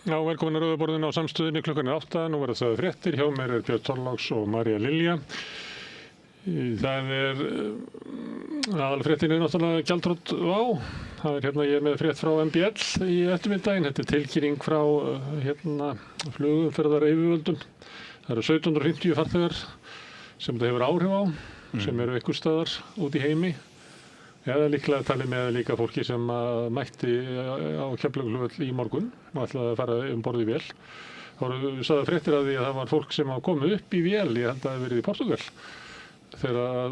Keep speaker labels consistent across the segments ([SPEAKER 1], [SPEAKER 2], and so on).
[SPEAKER 1] Já, velkomin að Rauða borðinu á Samstöðinni klukkan 8. Nú verða sagði fréttir. Hjá mér Björn Þorláks og María Lilja. Það aðalfréttin náttúrulega gjaldþrot WOW. Það ég með frétt frá MBL í eftirmiddaginn. Þetta tilkynning frá flugumferðaryfirvöldum. Það eru 1750 farþegar sem þetta hefur áhrif á, sem eru einhvers staðar út í heimi. Eða líklega talið með líka fólki sem mætti á Keflavíkurflugvöll í morgun og ætlaði að fara borð í vél. Það voru sagði fréttir af því að það var fólk sem komið upp í vél, ég held að það verið í Portúgal, þegar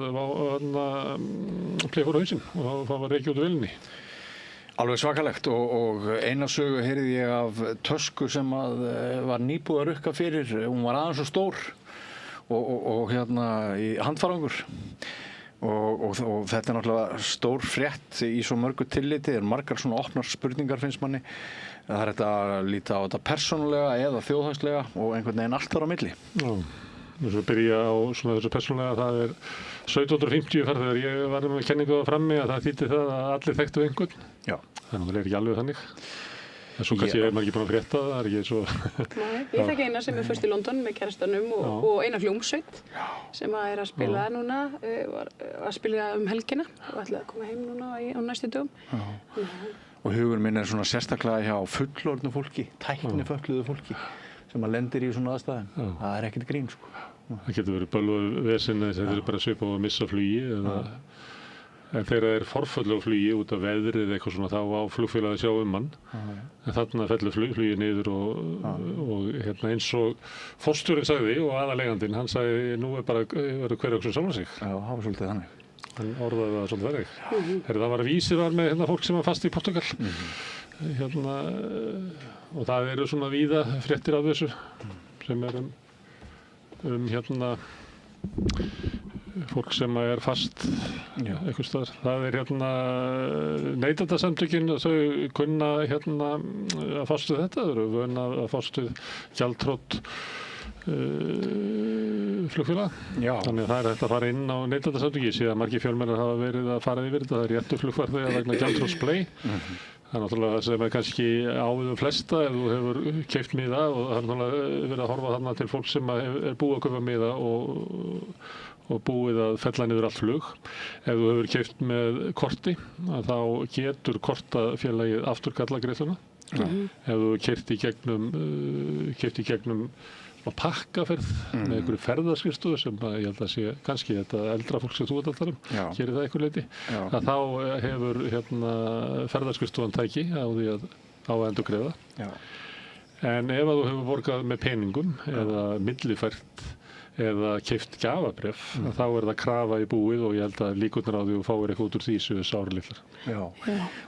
[SPEAKER 1] play fór á hausinn og það var rekið út úr vélinni.
[SPEAKER 2] Alveg svakalegt og eina sögu heyrði ég af tösku sem var nýbúið að rukka fyrir. Hún var aðeins svo stór og í handfarangur. Og þetta er náttúrulega stór frétt í svo mörgu tilliti. Það eru margar svona opnar spurningar finnst manni. Það er þetta að líta á þetta persónulega eða þjóðhagslega og einhvern veginn allt þar á milli.
[SPEAKER 1] Já, þess að byrja á svona þessu persónulega. Það er 1750 farþegar. Ég var með kenningu það frammi að það þýddi það að allir þekktu einhvern.
[SPEAKER 2] Já.
[SPEAKER 1] Það er náttúrulega ekki alveg þannig. En svo kannski er maður ekki búin að frétta það, er ekki svo...
[SPEAKER 3] Nei, ég þekki eina sem er fyrst í London með kærastanum og eina hljómsveit sem er að spila núna, var að spila helgina og ætlaði að koma heim núna á næstu dögum.
[SPEAKER 2] Og hugur minn er svona sérstaklega hjá fullorðnu fólki, tæknifötluðu fólki sem lendir í svona aðstæðum. Það er ekkert grín, sko.
[SPEAKER 1] Það getur verið bölvað vesen, þetta er bara svipað að missa flugi eða... En þegar það er forföll á flugi út af veðrið eða eitthvað svona, þá á flugfélagið að sjá mann. En þarna fellur flugið niður og eins og forstjórinn sagði og aðaleigandinn, hann sagði nú verður hver okkur sjálfan sig.
[SPEAKER 2] Já, það var svolítið þannig.
[SPEAKER 1] Hann orðaði það svolítið verið. Það var að vísir var með fólk sem var fast í Portúgal. Og það eru svona víða fréttir af þessu sem er fólk sem er fast einhvers staðar. Það er Neytendasamtökin, þau kunna að fást við þetta, þau eru vön að fást við gjaldþrot flugfélag. Þannig að það er hægt að fara inn á Neytendasamtökin. Ég sé að margir fjölmiðlar hafa verið að fara yfir þetta. Það er réttu flugfarþega vegna gjaldþrotsplay. Það er náttúrulega það sem er kannski áviðum flesta ef þú hefur keypt miða og það er náttúrulega verið að horfa þarna til fólk sem er búið að kaupa miða og búið að fella niður allt flug. Ef þú hefur keypt með korti, þá getur kortafélagið afturkalla greiðsluna. Ef þú keypt í gegnum pakkaferð með einhverju ferðaskrifstofu sem ég held að sé kannski þetta eldra fólk sem þú ert að tala gerir það einhver leyti, að þá hefur ferðaskrifstofan tæki á því að endurgreiða. En ef að þú hefur borgað með peningum eða millifært eða keypt gjafabréf, þá er það krafa í búið og ég held að líkurnar á því og fáir eitthvað út úr því séu sáralitlar.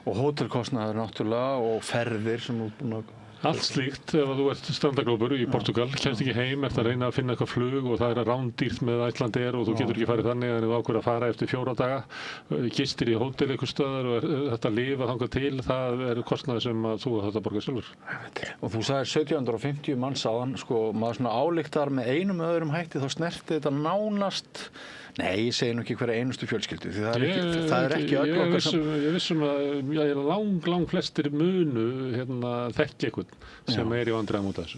[SPEAKER 2] Og hótelkostnaður náttúrulega og ferðir sem þú búin að...
[SPEAKER 1] Allt slíkt, ef þú ert strandaglópur í Portúgal, kemst ekki heim, ert að reyna að finna eitthvað flug og það er rándýrt með Icelandair og þú getur ekki farið þannig en þú ákveður að fara eftir 4 daga, gistir í hótel einhvers staðar og þetta að lifa þangað til, það er kostnaður sem að þú þarft að borga sjálfur.
[SPEAKER 2] Og þú sagðir 1750 manns áðan, sko, maður svona ályktar með einum eða öðrum hætti, þá snerti þetta nánast... Nei, ég segi nú ekki hverja einustu fjölskyldu, því það er ekki öll okkar sem...
[SPEAKER 1] Ég vissum að lang flestir munu þekki einhvern sem er í vandræðum út af þessu.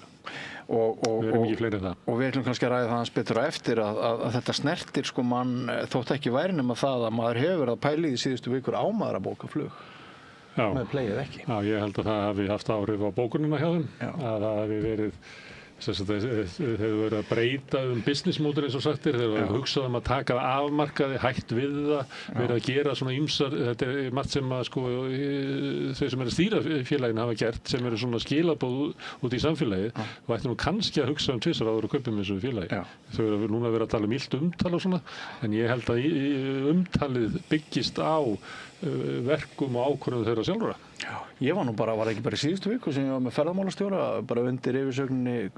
[SPEAKER 1] Við erum ekki fleiri en það.
[SPEAKER 2] Og við ætlum kannski að ræða það hans betur á eftir að þetta snertir sko mann þótt ekki væri nema það að maður hefur verið að pæla í síðustu vikur á maður að bóka flug. Með playið ekki.
[SPEAKER 1] Já, ég held að það hafi haft áhrif á bókunina hjá þeim. Að það hafi verið... Þeir hefur verið að breyta businessmódel eins og sagtir, þeir hefur hugsað að taka það afmarkaði, hætt við það, verið að gera svona ýmsar, þetta er margt sem að sko þau sem eru að stýra félaginu hafa gert sem eru svona skilaboð út í samfélagið og ætti nú kannski að hugsa tvisvar áður að kaupa með þessu félagi. Þau eru núna verið að tala illt umtal og svona, en ég held að umtalið byggist á verkum og ákvörðunum þeirra sjálfra.
[SPEAKER 2] Ég var ekki bara í síðustu viku sem ég var með ferðamálastjóra, bara undir yfirsögninni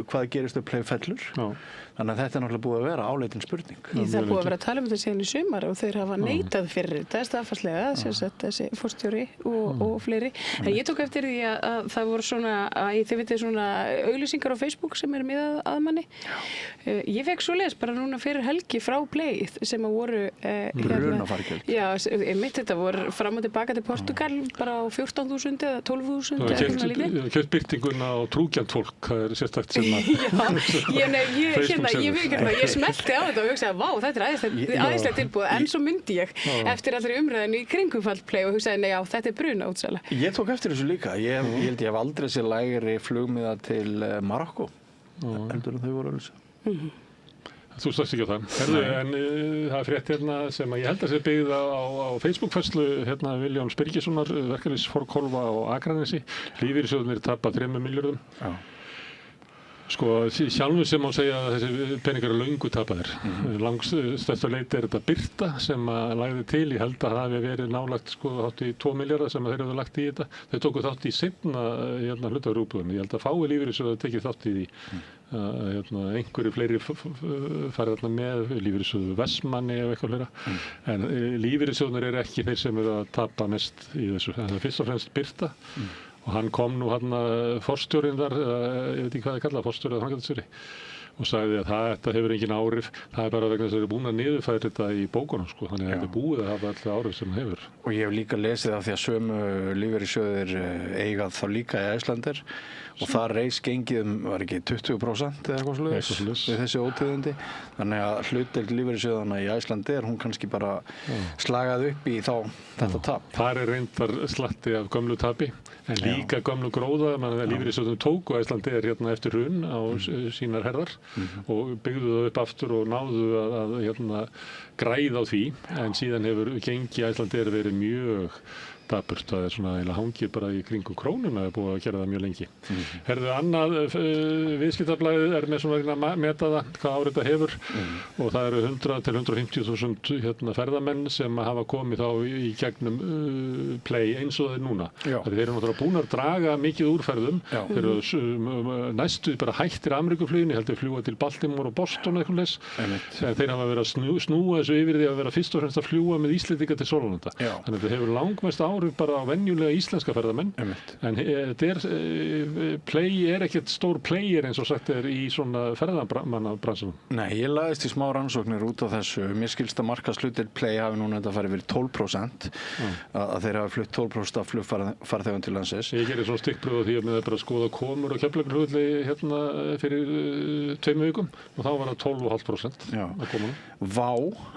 [SPEAKER 2] hvað gerist ef play fellur. Þannig að þetta er náttúrulega búið að vera áleitin spurning.
[SPEAKER 3] Það er búið að vera að tala þetta síðan í sumar og þeir hafa neitað fyrir þetta staðfarslega, þessi forstjóri og fleiri. En ég tók eftir því að það voru svona, þið vitið svona auglýsingar á Facebook sem eru miðað að manni. Ég fekk svoleiðis bara núna fyrir helgi frá Play sem að voru
[SPEAKER 2] brunafargjöld.
[SPEAKER 3] Já, mitt þetta það voru fram og tilbaka til Portugal bara á 14.000 eða 12.000
[SPEAKER 1] eða eitthvað svona lítið. Keypt birtinguna á trúgjant fólk, það sérstakt sem að
[SPEAKER 3] ég smelti á þetta og hugsaði, vá, þetta æðislega tilbúið, en svo myndi ég eftir allri umræðinu í kringum Faldplay og hugsaði, nei, já, þetta bruna útsala.
[SPEAKER 2] Ég tók eftir þessu líka, ég held ég hef aldrei séð lægri flugmiða til Marokko heldur en þau voru alveg.
[SPEAKER 1] Þú stakst ekki á það. En það frétt hérna sem að ég held að sé byggð á Facebook-færslu hérna Viljáms Birgissonar, verkalýðsforkólfa á Akranesi. Lífeyrissjóðirnir tapa 3 milljörðum. Sko, sjálfur sem má segja að þessi peningar eru löngu tapaðir. Langstærsta leyti þetta Birta sem að lagði til. Ég held að það hafi verið nálagt sko hátt í 2 milljarða sem að þeir hefðu lagt í þetta. Þau tóku þátt í seinna hlutafjárútboðinu. Ég held að fái lífeyrissjóðir tekið þátt í því. Einhverju fleiri farið þarna með lífeyrissjóðu Vestmanni og eitthvað fleira en lífeyrissjóðnir eru ekki þeir sem eru að tapa mest í þessu, það er fyrst og fremst Birta og hann kom nú hann forstjórinn þar, ég veit ekki hvað það kallað, forstjóri eða framkvæmdastjóri og sagði að þetta hefur engin áhrif, það er bara vegna þess að þeir eru búin að niðurfæra þetta í bókunum sko, þannig að þetta er búið að hafa alltaf áhrif sem það hefur.
[SPEAKER 2] Og ég hef líka lesið af því að sömu lífeyrissjóðir eiga þá líka í Icelandair og það reis gengið var ekki 20% eða eitthvað svoleiðis við þessi ótíðindi, þannig að hlutdeild lífeyrissjóðanna í Icelandair hún kannski bara slagaði upp í þetta tap.
[SPEAKER 1] Þar er reyndar slatti af gömlu tapi en líka gömlu gróða, mann að lífeyrissjóðunum tóku Icelandair hérna eftir hrun á sínar herðar og byggðu það upp aftur og náðu að græða á því en síðan hefur gengi Icelandair verið mjög dapurt, það er svona eiginlega hangir bara í kringum krónuna, það er búið að gera það mjög lengi. Herðu, annað viðskiptablaðið er með svona að meta það hvað árið þetta hefur og það eru 100 til 150.000 ferðamenn sem hafa komið þá í gegnum Play eins og þeir núna. Þeir eru náttúrulega búin að draga mikið úrferðum, þeir eru næstu bara hættir Ameríkufluginu, ég held að fljúga til Baltimore og Boston eitthvað leys, en þeir hafa verið að snúa þessu yfir því að vera fyrst og fremst að fljúga með Íslendinga til Sólanda. Þannig að þetta hefur langmest áhrif bara á venjulega íslenska ferðamenn en Play er ekkert stór player eins og sagt er í svona ferðamannabransunum.
[SPEAKER 2] Nei, ég lagðist í smá rannsóknir út á þessu. Mér skilst að markaðshlutdeild Play hafi núna þetta farið fyrir 12% að þeir hafi flutt 12% af flugfarþegum til landsins.
[SPEAKER 1] Ég gerir svona stikkpröfu á því að með bara skoða komur og Keflavíkurflugvelli hérna fyrir 2 vikum og þá var það 12,5% af komunum.
[SPEAKER 2] Vá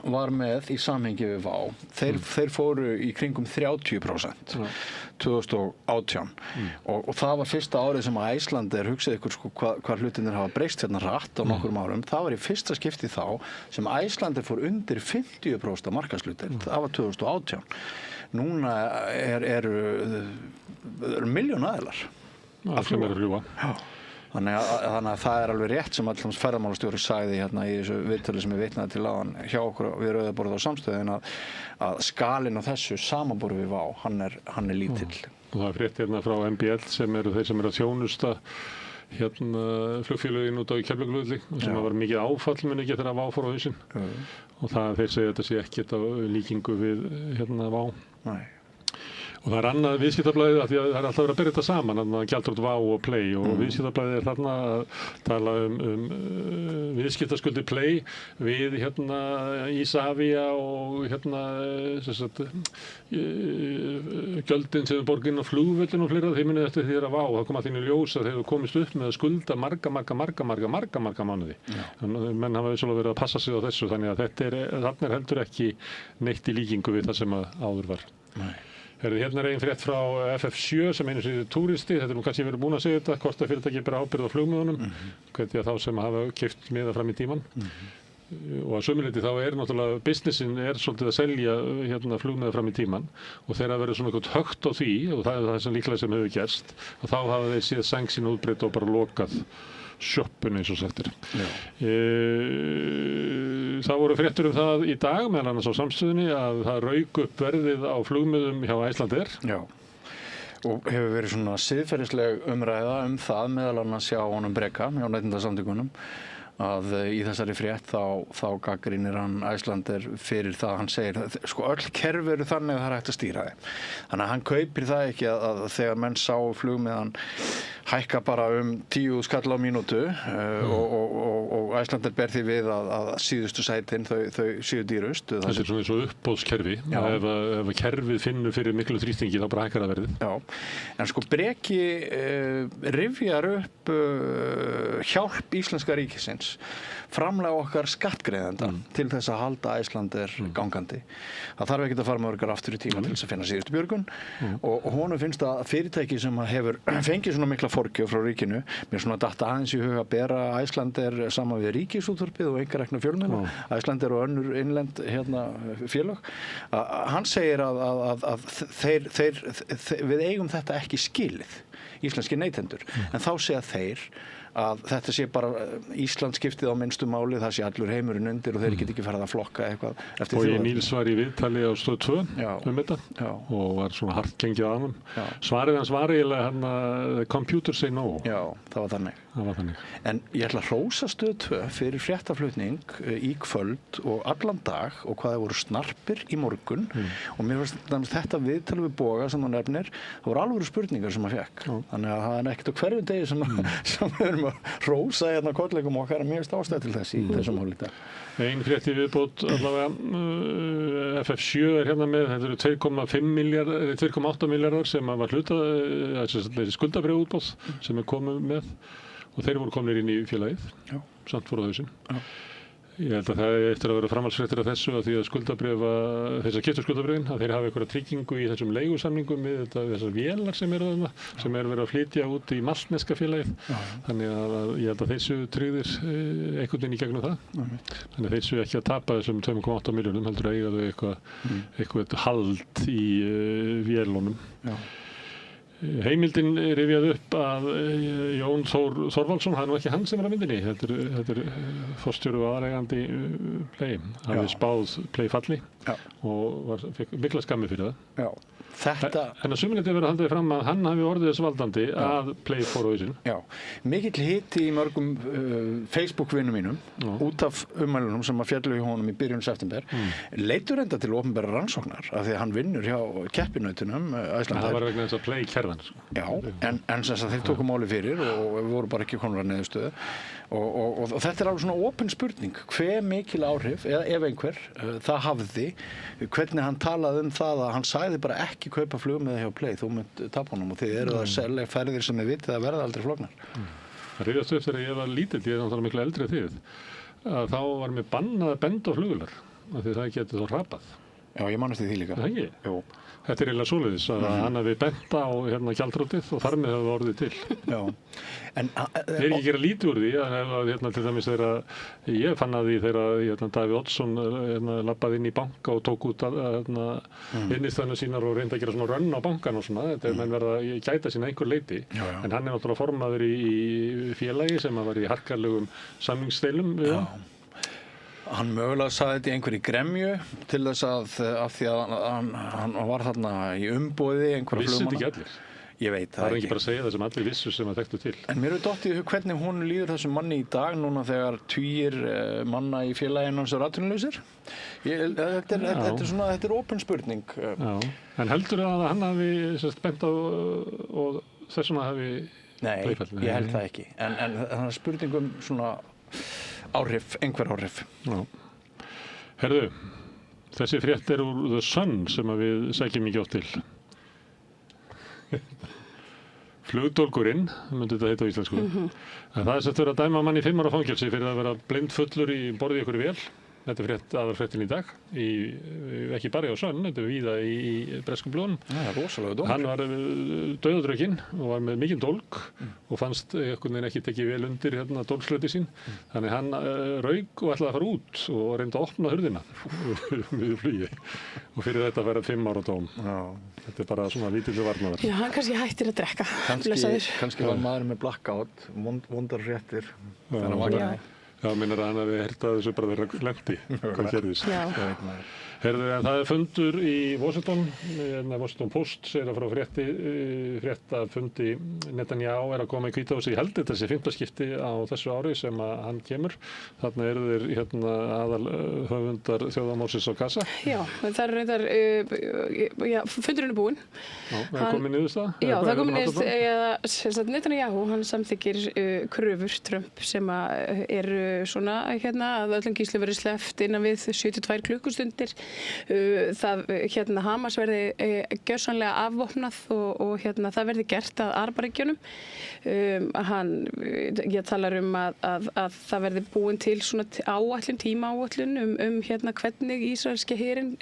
[SPEAKER 2] var með í samhengi við Vá. Þeir fóru í kringum 30% 2018 og það var fyrsta árið sem að Icelandair hugsaði ykkur sko hvað hlutinir hafa breyst hérna hratt á nokkrum árum. Það var í fyrsta skipti þá sem Icelandair fór undir 50% markaðshlutdeild. Það var 2018. Núna eru milljón aðilar
[SPEAKER 1] að fljúga.
[SPEAKER 2] Þannig að það er alveg rétt sem alltaf ferðamálastjóri sagði hérna í þessu viðtali sem ég vitnaði til áðan hjá okkur við Rauðaborðið á Samstöðin að skalinn á þessu samanborið við Vá, hann er lítill.
[SPEAKER 1] Og það er frétt hérna frá MBL sem eru þeir sem eru að þjónusta hérna flugfélögin út á Keflavíkurflugvelli sem var mikið áfall muni ekki þegar Vá fór á hausinn og þeir segja þetta sé ekkert á líkingu við hérna Vá.
[SPEAKER 2] Nei.
[SPEAKER 1] Og það er annað viðskiptablaðið af því að það er alltaf verið að byrja þetta saman, gjaldþrot Vá og Play og viðskiptablaðið er þarna að tala viðskiptaskuldir Play við hérna Isavia og hérna gjöldin sem borgin á flugvöllin og fleira, þeir munið eftir því að Vá, það kom allir í ljós að þeir hefur komist upp með að skulda marga mánuði. Þannig að menn hafa vissulega verið að passa sig á þessu, þannig að þarna er heldur ekki neitt í líkingu við það sem áður var.
[SPEAKER 2] Nei.
[SPEAKER 1] Hérna er einn frétt frá FF7 sem einu sinni túristi, þetta er nú kannski verið búin að segja þetta, hvort að fyrirtæki bera ábyrgð á flugmiðunum, hvernig þá sem hafa keypt miða fram í tíman. Og að sömuleyti þá er náttúrulega businessin er svolítið að selja hérna flugmiða fram í tíman og þegar verður svona eitthvað högt á því og það er það sem líklega sem hefur gerst og þá hafa þeir séð sængsin útbreitt og bara lokað sjoppun eins og sagt er. Það voru fréttur það í dag meðal annars á Samstöðinni að það rauk upp verðið á flugmiðum hjá Icelandair.
[SPEAKER 2] Já. Og hefur verið svona siðferðisleg umræða það meðal annars hjá honum Breka, hjá Neytendasamtökunum að í þessari frétt þá gagnrýnir hann Icelandair fyrir það hann segir sko öll kerfi eru þannig að það er hægt að stýra þeim. Þannig að hann kaupir það ekki að þegar menn sá flugmiðan hækka bara 10 skall á mínútu og Icelandair ber því við að síðustu sætin þau séu dýrust.
[SPEAKER 1] Þetta er svona eins og uppboðskerfi. Ef kerfið finnur fyrir miklu þrýstingi þá bara hækkar það verðið.
[SPEAKER 2] Já, en sko Breki rifjar upp hjálp íslenska ríkisins, framlag okkar skattgreiðenda til þess að halda Icelandair gangandi. Það þarf ekki að fara með örgar aftur í tíma til þess að finna síðustu björgun og honum finnst að fyrirtæki sem hefur fengið svona mikla forgjöf frá ríkinu, mér svona datt aðeins í huga að bera Icelandair saman við ríkisútvarpið og einkarekna fjölmiðla, Icelandair og önnur innlend félög. Hann segir að við eigum þetta ekki skilið, íslenski neytendur, en þá segja þeir að þetta sé bara Ísland skiptið á minnstu máli, það sé allur heimurinn undir og þeir geti ekki farið að flokka eitthvað eftir því.
[SPEAKER 1] Og Níls var í viðtali á Stöð 2 þetta og var svona hartgengið að hann. Svarið hans var eiginlega computer say no.
[SPEAKER 2] Já, það var þannig. En ég ætla að hrósa Stöð 2 fyrir fréttaflutning í kvöld og allan dag og hvað það voru snarpir í morgun og mér finnst þetta viðtali við Boga sem hann nefnir, það voru alvöru spurningar sem hann fekk. Þannig að það er ekkert á hverjum degi sem við erum að hrósa hérna kollegum okkar að mér finnst ástæða til þess í þessum máli í dag.
[SPEAKER 1] Ein frétt í viðbót allavega FF7 er hérna með, þetta eru 2,8 miljardar sem var hlutað skuldabréfaútboð sem komið með og þeir voru komnir inn í félagið, samt fór á hausinn. Ég held að það er eftir að vera framhaldsfréttir af þessu að því að þess að keyptu skuldabréfin, að þeir hafa einhverja tryggingu í þessum leigusamningum við þessar vélar sem eru þarna, sem eru verið að flytja út í maltneska félagið. Þannig að ég held að þeir séu tryggðir einhvern veginn í gegnum það. Þannig að þeir séu ekki að tapa þessum 2,8 milljónum, heldur að eiga þau eitthvað hald í vélunum. Heimildin rifjað upp að Jón Þór Þorvaldsson, það er nú ekki hann sem er að myndinni, þetta er forstjóri og aðreigandi Play, hann hefði spáð Play falli og fekk mikla skammi fyrir það.
[SPEAKER 2] Já. En
[SPEAKER 1] að suminleiti verið að halda því fram að hann hafi orðið þess valdandi að Play fór á hausinn.
[SPEAKER 2] Já, mikill hiti í mörgum Facebook-vinnum mínum út af ummælunum sem að fjallu í honum í byrjun september leitur enda til opinberra rannsóknar af því að hann vinnur hjá keppinautunum Icelandair.
[SPEAKER 1] Það var vegna þess að Play kerfan.
[SPEAKER 2] Já, en sem sagt þeir tóku máli fyrir og við vorum bara ekki komnir að niðurstöðu og þetta er alveg svona opin spurning hve mikil áhrif, eða ef einhver það hafði, hvernig hann talaði það að hann sagði bara ekki kaupa flug með hjá Play, þú mynd tapa honum og þið eru að selja ferðir sem þið vitið að verða aldrei flognar.
[SPEAKER 1] Það rifjast upp þegar ég var lítill, ég er náttúrulega miklu eldri en þið, að þá var mér bannað að benda á flugvélar, af því það getur þá hrapað.
[SPEAKER 2] Já, ég man eftir því líka.
[SPEAKER 1] Það ekki?
[SPEAKER 2] Jú.
[SPEAKER 1] Þetta er eiginlega svoleiðis að hann hafi bent á gjaldþrotið og þar með hefði orðið til.
[SPEAKER 2] Já.
[SPEAKER 1] Ég er ekki að gera lítið úr því að til dæmis þegar ég fann að því þegar Davíð Oddsson labbaði inn í banka og tók út innistæðuna sínar og reyndi að gera svona rönn á bankan og svona. Þetta er menn verða að gæta sín að einhver leyti. En hann er náttúrulega formaður í félagi sem var í harkalegum samningsdeilum við hann.
[SPEAKER 2] Hann mögulega sagði þetta í einhverju gremju til þess af því að hann var þarna í umboði einhverja flugmanna.
[SPEAKER 1] Vissi þetta ekki allir?
[SPEAKER 2] Ég veit það ekki.
[SPEAKER 1] Það er ekki bara að segja það sem allir vissu sem að þekktu til. En
[SPEAKER 2] mér er dottið í hug hvernig hún líður þessum manni í dag núna þegar tugir manna í félaginu hans eru atvinnulausir. Þetta er opin spurning.
[SPEAKER 1] Já. En heldur að hann hafi bent á og þessum að hafi
[SPEAKER 2] Nei, ég held það ekki. En það er spurningum svona einhver áhrif.
[SPEAKER 1] Já. Herðu, þessi frétt er úr The Sun sem að við sækjum mikið átt til. Flugdólgurinn, myndi þetta heita á íslensku. Það er sett verið að dæma mann í 5 ára fangelsi fyrir að vera blindfullur í borði ykkur vél. Þetta er aðalfréttin í dag, ekki bara á Sun, þetta er víða í breskum blöðunum.
[SPEAKER 2] Það er rosalega dómur.
[SPEAKER 1] Hann var dauðadrökinn og var með mikinn dólg og fannst einhvern veginn ekki tekið vel undir dólgslöti sín. Þannig hann rauk og ætlaði að fara út og reyndi að opna hurðina við flugi og fyrir þetta verið 5 ára dóm. Þetta er bara svona lítillu varnaðar.
[SPEAKER 3] Já, hann kannski hættir að drekka.
[SPEAKER 2] Kannski var maður með blackout, vondar fréttir.
[SPEAKER 1] Já, minnar að hann hefði hert að þessu bara þeirra lendi hvað gerðist. Herðu, en það fundur í Washington Post segir að frá fréttafundi Netanyahu að koma í Hvíta húsið. Ég held þetta sé 5. skipti á þessu ári sem að hann kemur. Þarna eru þeir aðal höfundar þjóðarmálsins á Gaza.
[SPEAKER 3] Já, það er reyndar, fundurinn er búinn.
[SPEAKER 1] Já, það er komin niðurstaða?
[SPEAKER 3] Já, það er komin niðurstaða. Netanyahu, hann samþykkir kröfur Trump sem eru svona að öllum gíslu verið sleppt innan við 72 klukkustundir. Það Hamas verði gjörsamlega afvopnað og það verði gert að Arabaríkjunum. Ég talar að það verði búin til svona tímaáætlun hvernig ísraelski herinn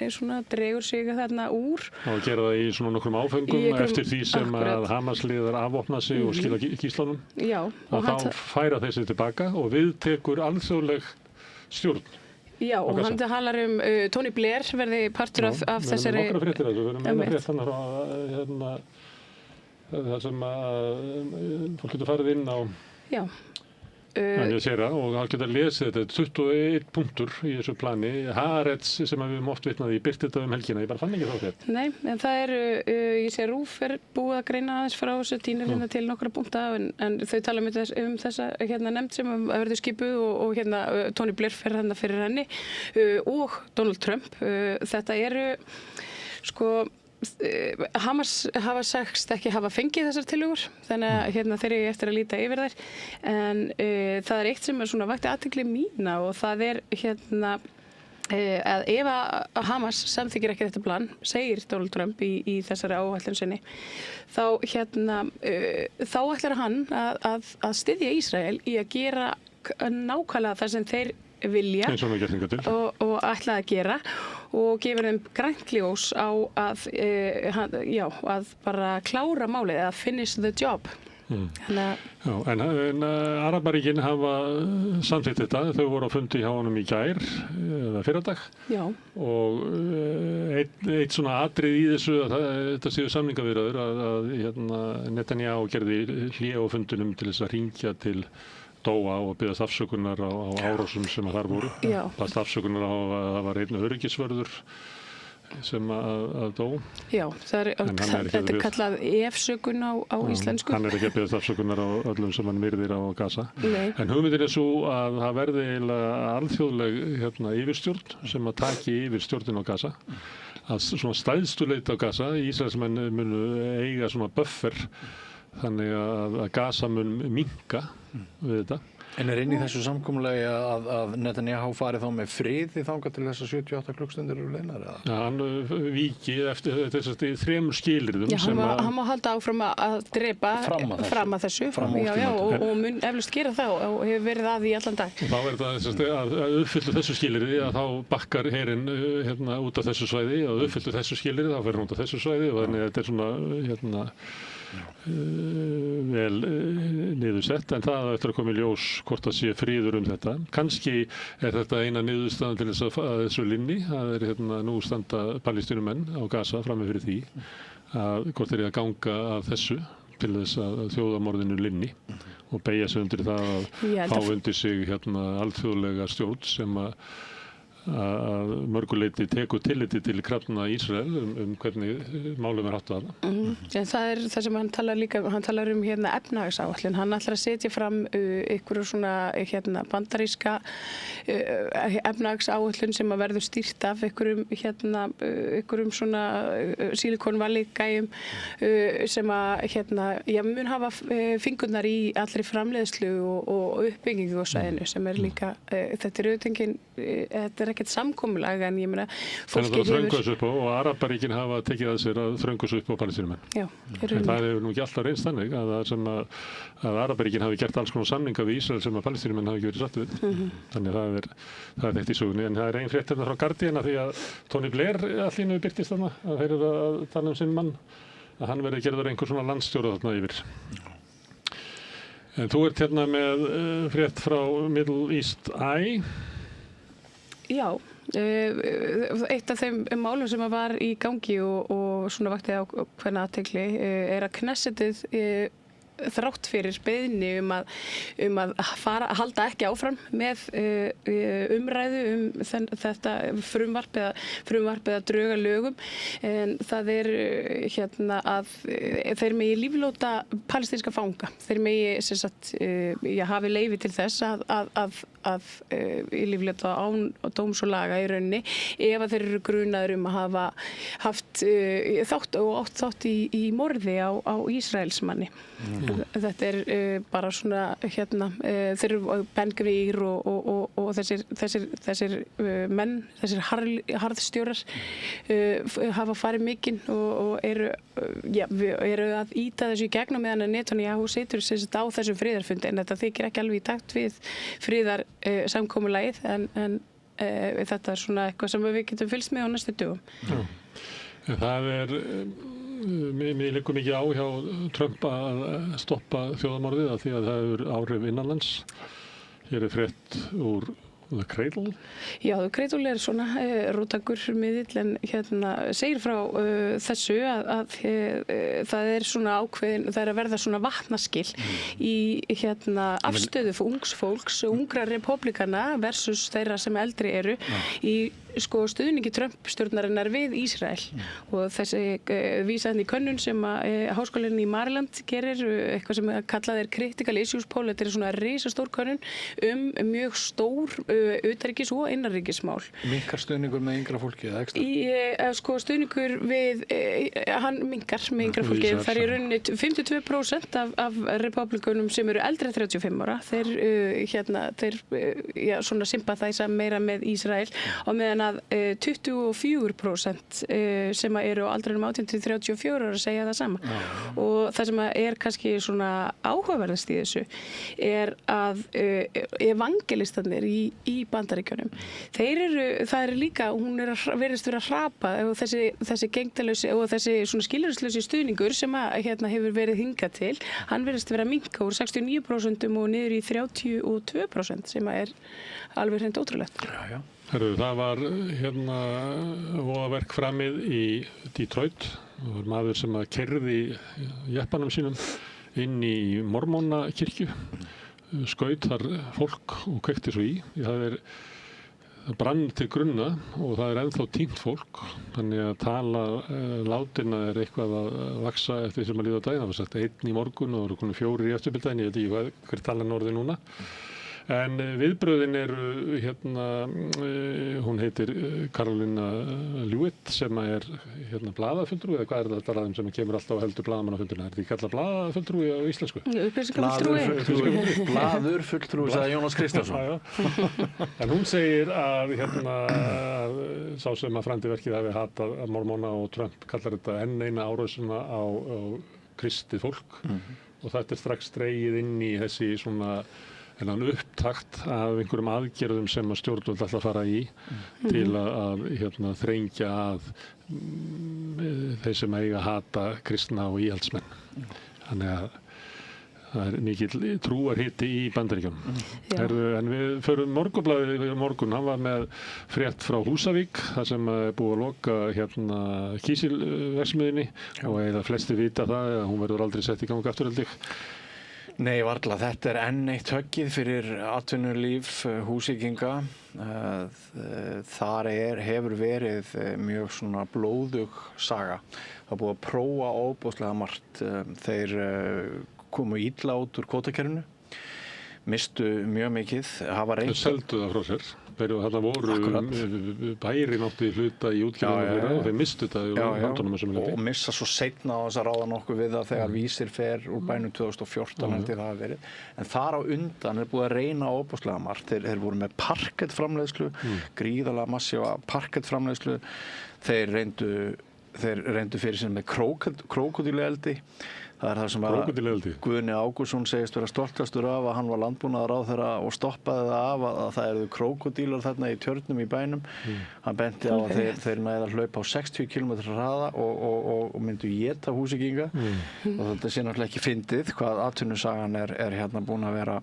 [SPEAKER 3] dregur sig þarna úr.
[SPEAKER 1] Og gera það í svona nokkrum áföngum eftir því sem að Hamas liðar afvopna sig og skila gíslunum.
[SPEAKER 3] Já.
[SPEAKER 1] Og þá færa þeir sig tilbaka og við tekur alþjóðleg stjórn.
[SPEAKER 3] Já, og hann talar Tony Blair verði partur af þessari...
[SPEAKER 1] Við erum með frétt frá það sem fólk getur farið inn á og hann getur lesið þetta 21 punktur í þessu plani. Haaretz sem við höfum oft vitnað í birti þetta helgina, ég bara fann ekki þá þetta.
[SPEAKER 3] Nei, en það ég sé RÚV búið að greina aðeins frá þessu tínir til nokkra punkta en þau tala þessa nefnd sem verður skipuð og Tony Blair fer fyrir henni og Donald Trump. Þetta eru Hamas hafa sagst ekki hafa fengið þessar tillögur þannig að þeir eru eftir að líta yfir þær en það er eitt sem vakti athygli mína og það er að ef að Hamas samþykkir ekki þetta plan, segir Donald Trump í þessari áætlun sinni þá ætlar hann að styðja Ísrael í að gera nákvæmlega það sem þeir vilja og ætla að gera og gefur þeim grænt ljós á að bara klára málið, að finish the job.
[SPEAKER 1] En Arabaríkin hafa samþykkt þetta, þau voru á fundi hjá honum í gær eða fyrradag og eitt svona atrið í þessu þetta séu samningaviðræður að Netanyahu gerði hlé á fundinum til þess að hringja til Dóa og biðast afsökunar á árásum sem þar voru. Baðst afsökunar á að það var einn öryggisvörður sem að dó. Já,
[SPEAKER 3] þetta er kallað efsökun á íslensku.
[SPEAKER 1] Hann ekki að biðast afsökunar á öllum sem hann myrðir á Gaza. En hugmyndin er svo að það verði alþjóðleg yfirstjórn sem að taki yfir stjórnin á Gaza. Að svona stæðstu leit á Gaza, Ísraelsmenn munu eiga svona buffer þannig að Gaza mun minnka við þetta.
[SPEAKER 2] En inn í þessu samkomulagi að Netanyahu fari þá með friði þangað til þess að 78 klukkstundir eru leinar?
[SPEAKER 1] Hann víki eftir þessari 3 skilyrðum.
[SPEAKER 3] Já, hann má halda áfram að drepa fram að þessu. Og mun eflaust gera það og hefur verið að því allan dag.
[SPEAKER 1] Og þá er það að uppfyllu þessu skilyrði að þá bakkar herinn út af þessu svæði og uppfyllu þessu skilyrði þá fer hann út af þessu svæði og þannig að þetta er svona vel niðursett en það eftir að koma í ljós hvort það sé friður þetta. Kannski er þetta eina niðurstaðan til þess að þessu linni. Það er nú standa palestínumenn á Gaza frammi fyrir því að hvort þeir að ganga að þessu til þess að þjóðamorðinu linni og beygja sig undir það að fá undir sig alþjóðlega stjórn sem að mörguleyti tekur tilliti til krafna Ísrael hvernig málum háttað þarna.
[SPEAKER 3] Það er það sem hann talar efnahagsáætlun. Hann ætlar að setja fram einhverju svona bandaríska efnahagsáætlun sem að verður stýrt af einhverjum svona Silicon Valley gæjum sem að mun hafa fingurnar í allri framleiðslu og uppbyggingu á svæðinu sem er líka, þetta er auðvitað þetta er ekkert samkomulag en ég meina
[SPEAKER 1] fólki þröngus upp og Arabaríkin hafa tekið að sér að þröngus upp á palestínumenn. En það hefur nú ekki alltaf reynst þannig að Arabaríkin hafi gert alls konar samninga við Ísrael sem að palestínumenn hafi ekki verið satt við. Þannig að það er eitt í sögunni en það er ein frétt frá Guardian því að Tony Blair allir birtist þarna að þeir eru að tala sinn mann að hann verði gerður einhver svona landstjóra þarna yfir. En þú ert með frétt frá Middle East Eye.
[SPEAKER 3] Já, eitt af þeim málum sem var í gangi og svona vakti á hvernig athygli er að Knessetið þrátt fyrir beiðni að halda ekki áfram með umræðu þetta frumvarp eða drög að lögum, en það að þeir megi líflóta palestínska fanga. Þeir megi hafi leyfi til þess að líflóta án dóms og laga í rauninni ef að þeir eru grunaður að hafa haft þátt í morði á Ísraelsmanni. Þetta bara svona þeir eru Ben Gvir og þessir menn, þessir harðstjórar hafa farið mikinn og eru að ýta þessu í gegnum meðan að Netanyahu situr á þessum friðarfundi, en þetta þykir ekki alveg í takt við friðarsamkomulagið, en þetta svona eitthvað sem við getum fylgst með á næstu dögum.
[SPEAKER 1] Það mér liggur mikið á hjá Trump að stoppa þjóðarmorðið af því að það hefur áhrif innanlands. Hér frétt úr The Cradle.
[SPEAKER 3] Já, The Cradle svona róttækur miðill, en segir frá þessu að það svona ákveðin, það að verða svona vatnaskil í afstöðu ungs fólks, ungra repúblikana versus þeirra sem eldri eru í stuðningi Trump-stjórnarinnar við Ísrael. Og þessi vísaðan í könnun sem Háskólinn í Maryland gerir, eitthvað sem kallað Critical Issues Poll. Þetta svona risastór könnun mjög stór utanríkis- og innanríkismál.
[SPEAKER 2] Minnkar stuðningur með yngra fólki eða ekstra?
[SPEAKER 3] Stuðningur við, hann minnkar með yngra fólki. Það er í rauninni 52% af repúblikunum sem eru eldri en 35 ára. Þeir svona sympathæsa meira með Ísrael, og meðan að 24% sem eru á aldrinum 18 til 34 ára segja það sama. Og það sem kannski svona áhugaverðast í þessu að evangelistarnir í Bandaríkjunum, það líka, hún verðist vera að hrapa, þessi gengdarlausi og þessi svona skilyrðislausi stuðningur sem hefur verið hingað til, hann verðist vera að minnka úr 69% og niður í 32%, sem alveg hreint ótrúlegt.
[SPEAKER 2] Já.
[SPEAKER 1] Það var voðaverk framið í Detroit. Það var maður sem keyrði jeppanum sínum inn í mormónakirkju, skaut þar fólk og kveikti svo í. Það brann til grunna og það ennþá týnt fólk, þannig að tala látinna eitthvað að vaxa eftir því sem að líða á daginn. Það var sagt 1 í morgun og það voru 4 í eftirbildaginn, ég veit ekki hver talan orðið núna. En viðbröðin eru hún heitir Karolina Lewitt, sem blaðafulltrúi, eða hvað þetta ræðum sem kemur alltaf á heldur blaðamannafundina? Þetta ekki kallað blaðafulltrúi á íslensku?
[SPEAKER 2] Blaðurfulltrúi, sagði Jónas Kristjánsson.
[SPEAKER 1] En hún segir að sá sem að framdi verkið hafi hatað mormóna, og Trump kallar þetta enn eina árásina á kristið fólk, og þetta strax dregið inn í þessi svona upptakt af einhverjum aðgerðum sem að stjórnvöld ætla að fara í til að þrengja að þeir sem eiga að hata kristna og íhaldsmenn. Þannig að það mikill trúarhiti í Bandaríkjunum. En við förum Morgunblaðið morgun, hann var með frétt frá Húsavík, þar sem búið að loka kísilverksmiðjunni, og eða flesti vita það að hún verður aldrei sett í gang aftur, held ég.
[SPEAKER 2] Nei, varla. Þetta enn eitt höggið fyrir atvinnulíf Húsvíkinga. Þar hefur verið mjög svona blóðug saga. Það búið að prófa ofboðslega margt. Þeir komu illa út úr kvótakerfinu, mistu mjög mikið, hafa reynt.
[SPEAKER 1] Þeir seldu það frá sér. Þarna voru bærin átti hluta í útgerðinu þeirra, og þeir mistu það í landunum sem er.
[SPEAKER 2] Og missa svo seinna á þess að ráða nokkuð við það þegar Vísir fer úr bænum 2014, held ég það hafi verið. En þar á undan búið að reyna ofboðslega margt. Þeir voru með parkettframleiðslu, gríðarlega massíva parkettframleiðslu. Þeir reyndu fyrir sinni með krókódílueldi. Það það sem að Guðni Ágústsson segist vera stoltastur af, að hann var landbúnaðarráðherra og stoppaði það af að það eru krókódílar þarna í tjörnum í bænum. Hann benti á að þeir næða að hlaupa á 60 km hraða og myndu éta Húsvíkinga. Og þetta sé náttúrulega ekki fyndið hvað atvinnusagan er búin að vera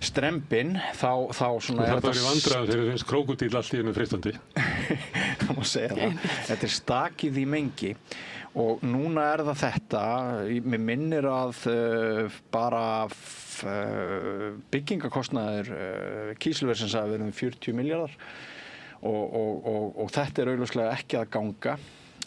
[SPEAKER 2] strembin, þá svona
[SPEAKER 1] þetta er vandræðan þegar finnst krókódíl allt í einu freistandi.
[SPEAKER 2] Það má segja það. Þetta stakið í mengi, og núna það þetta, mér minnir að bara byggingakostnaður kísilversins hafi verið 40 milljarðar og þetta augljóslega ekki að ganga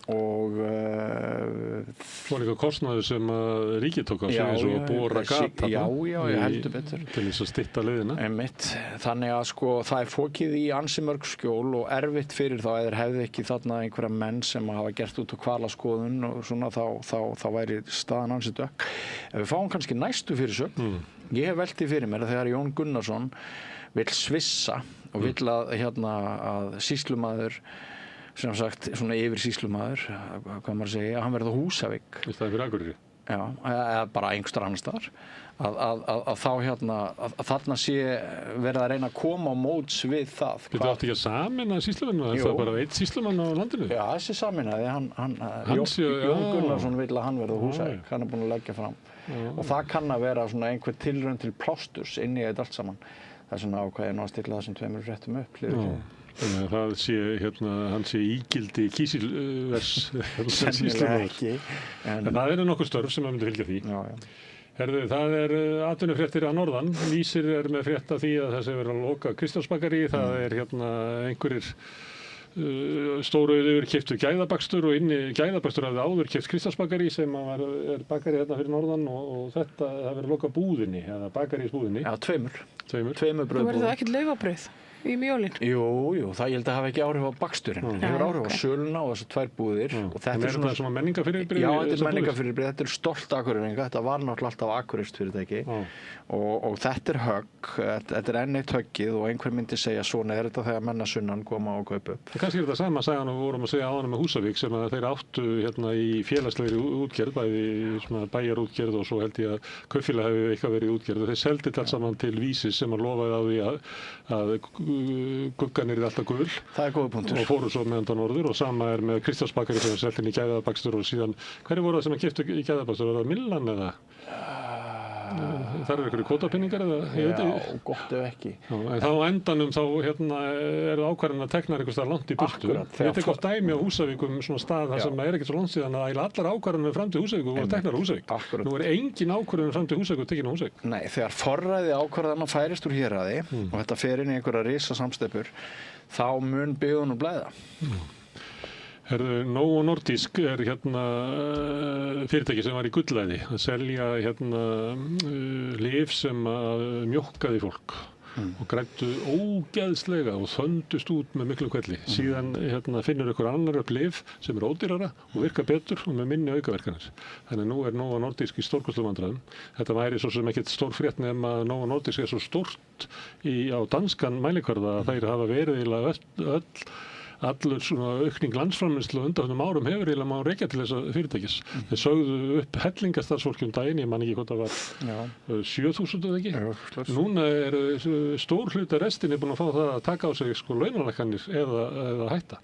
[SPEAKER 2] og
[SPEAKER 1] var líka kostnaður sem að ríkið tók á sig eins og að bora gat
[SPEAKER 2] já, ég heldur betur
[SPEAKER 1] til þess að stytta leiðina.
[SPEAKER 2] Einmitt, þannig að sko það fokið í ansi mörg skjól og erfitt fyrir þá eða hefði ekki þarna einhverja menn sem hafa gert út á hvalaskoðun og svona þá væri staðan ansi dökk. Ef við fáum kannski næstu fyrirsögn, ég hef veltið fyrir mér að þegar Jón Gunnarsson vill svissa og vill að sýslumaður sem sagt, svona yfir sýslumaður, hvað maður segja, hann verði á Húsavík.
[SPEAKER 1] Í staðinn fyrir Akureyri.
[SPEAKER 2] Já, eða bara einhverstaðar annars staðar. Að þá að þarna sé verið að reyna að koma á móts við það.
[SPEAKER 1] Þú átti ekki að sameina sýslumann, er það bara einn sýslumann á landinu?
[SPEAKER 2] Já, þessi sameinaði, Jón Gunnarsson vill að hann verði á Húsavík, hann er búinn að leggja fram. Og það kann að vera svona einhver tilraun til plásturs inn í þetta allt saman. Það er svona ákveðin að stilla þessum tveimur fréttum upp.
[SPEAKER 1] Þannig að það sé, hann sé ígildi kísilvers
[SPEAKER 2] sennilega ekki
[SPEAKER 1] en það eru nokkur störf sem myndi fylgja því. Herðu, það atvinnufréttir að norðan. Vísir með frétt af því að það sé verið að loka Kristjánsbakari. Það einhverjir stóruður keyptu gæðabakstur og inni gæðabakstur hafði áður keypt Kristjánsbakari sem er bakari hérna fyrir norðan og þetta það verið loka búðinni eða bakarísbúðinni.
[SPEAKER 2] Já, tveimur brauðbúðum.
[SPEAKER 3] Þú verður það ekkert laufabrauð í mjólinn?
[SPEAKER 2] Jú, það ég held að hafa ekki áhrif á baksturinn. Það hefur áhrif á söluna og þessar tvær búðir. Og
[SPEAKER 1] þetta er svona menningarfyrirbrigði?
[SPEAKER 2] Já, þetta er menningarfyrirbrigði. Þetta er stolt Akureyringa. Þetta var náttúrulega alltaf akureyrskt fyrirtæki. Og þetta er högg. Þetta er enn eitt höggið og einhver myndi segja svona er þetta þegar menna sunnan koma og kaupa upp.
[SPEAKER 1] Kannski þetta sama sagan og vorum að segja áðan með Húsavík sem að þeir áttu hérna í félagslegri útgerð, bæði svona bæjarútgerð og svo held ég að kaupfélag hefði eitthvað verið í útgerð og þeir seldi þetta allt saman til Vísis sem að lofaði á því að guggan er alltaf gul.
[SPEAKER 2] Það er góður punktur.
[SPEAKER 1] Og fóru svo með undan norður og sama er með Kristjánsbakari sem er selt inn í gæðabakstur og síðan, hverju voru það sem að keyptu í gæðabakstur? Var það Millan eða? Það eru einhverju kvótapinningar eða?
[SPEAKER 2] Já, gott ef ekki.
[SPEAKER 1] En þá á endanum þá eru ákvarðin að tekna einhvers staðar langt í burtu. Ég tek oft dæmi á Húsavíkum svona stað þar sem ekkert svo langt síðan að allar ákvarðanir fram til Húsavíkur voru teknar á Húsavík. Nú engin ákvarðanir fram til Húsavíkur tekin á Húsavík.
[SPEAKER 2] Nei, þegar forræði ákvarðana færist úr héraði og þetta fer inn í einhverja risasamsteypur, þá mun byggðunum blæða.
[SPEAKER 1] Novo Nordisk er fyrirtæki sem var í gullæði að selja lyf sem mjólkaði fólk og græddu ógeðslega og þöndust út með miklum hvelli. Síðan finnur ykkur annar upp lyf sem er ódýrara og virka betur og með minni aukaverkanir. Þannig að nú er Novo Nordisk í stórkostlegu vandræðum. Þetta væri svo sem ekkert stór frétt nema að Novo Nordisk er svo stórt á danskan mælikvarða að þeir hafa verið eiginlega allur svona aukning landsframleiðslu undanfarnum árum hefur eiginlega má rekja til þessa fyrirtækis. Þeir sögðu upp hellingastarfsfólki daginn, ég man ekki hvort það var 7.000 eða ekki. Núna er stór hluti restin búin að fá það að taka á sig launalækkanir eða hætta.